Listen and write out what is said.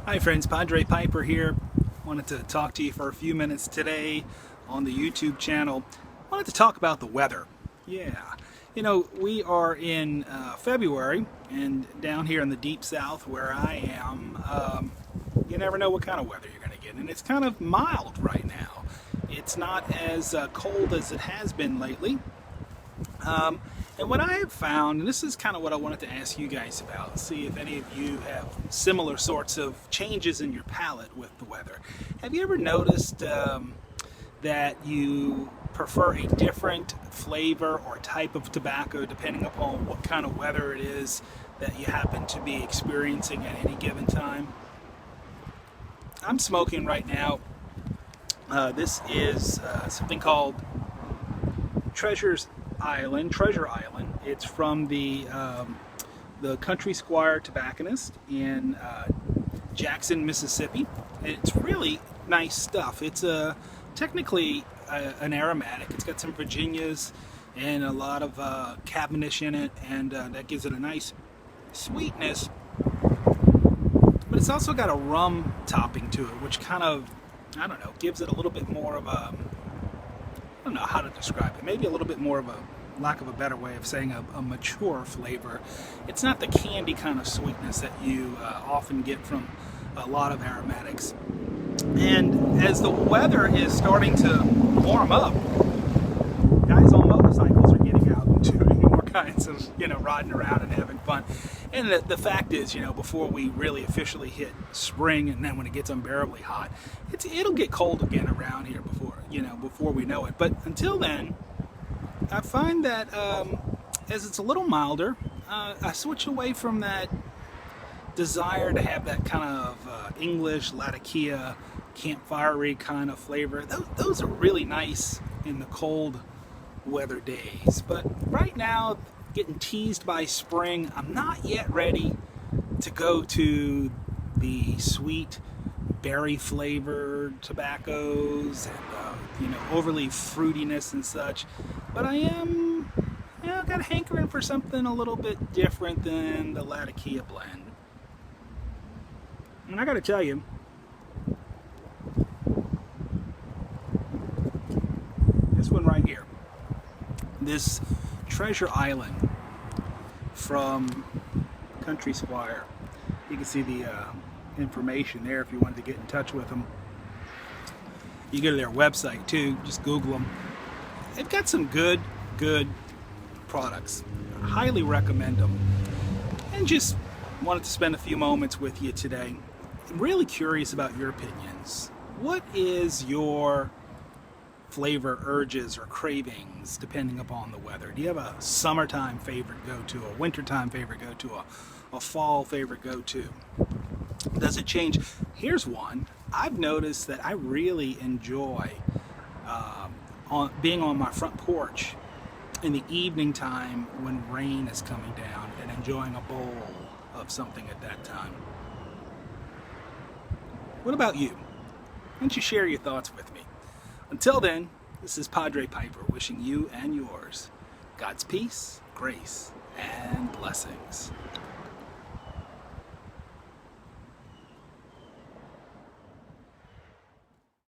Hi friends, Padre Piper here. Wanted to talk to you for a few minutes today on the YouTube channel. Wanted to talk about the weather. Yeah, you know, we are in February, and down here in the deep south where I am, you never know what kind of weather you're going to get, and it's kind of mild right now. It's not as cold as it has been lately. And what I have found, and this is kind of what I wanted to ask you guys about, see if any of you have similar sorts of changes in your palate with the weather. Have you ever noticed that you prefer a different flavor or type of tobacco depending upon what kind of weather it is that you happen to be experiencing at any given time? I'm smoking right now. This is something called Treasure Island. It's from the Country Squire tobacconist in Jackson, Mississippi. It's really nice stuff. It's technically an aromatic. It's got some Virginias and a lot of Cavendish in it, and that gives it a nice sweetness. But it's also got a rum topping to it, which kind of, I don't know, gives it a little bit more of a, I don't know how to describe it. Maybe a little bit more of a, lack of a better way of saying, a mature flavor. It's not the candy kind of sweetness that you often get from a lot of aromatics. And as the weather is starting to warm up, guys on motorcycles are getting out and doing more kinds of, riding around and having fun. And the fact is, before we really officially hit spring, and then when it gets unbearably hot, it'll get cold again around here before we know it. But until then, I find that as it's a little milder, I switch away from that desire to have that kind of English Latakia campfire-y kind of flavor. Those are really nice in the cold weather days. But right now, getting teased by spring, I'm not yet ready to go to the sweet berry flavored tobaccos and overly fruitiness and such. But I am, got a hankering for something a little bit different than the Latakia blend. And I got to tell you, this one right here, this Treasure Island from Country Squire. You can see the information there if you wanted to get in touch with them. You go to their website too, just Google them. They've got some good products. I highly recommend them. And just wanted to spend a few moments with you today. I'm really curious about your opinions. What is your flavor urges or cravings depending upon the weather? Do you have a summertime favorite go-to, a wintertime favorite go-to, a fall favorite go-to? Does it change? Here's one. I've noticed that I really enjoy being on my front porch in the evening time when rain is coming down and enjoying a bowl of something at that time. What about you? Why don't you share your thoughts with me? Until then, this is Padre Piper wishing you and yours God's peace, grace, and blessings.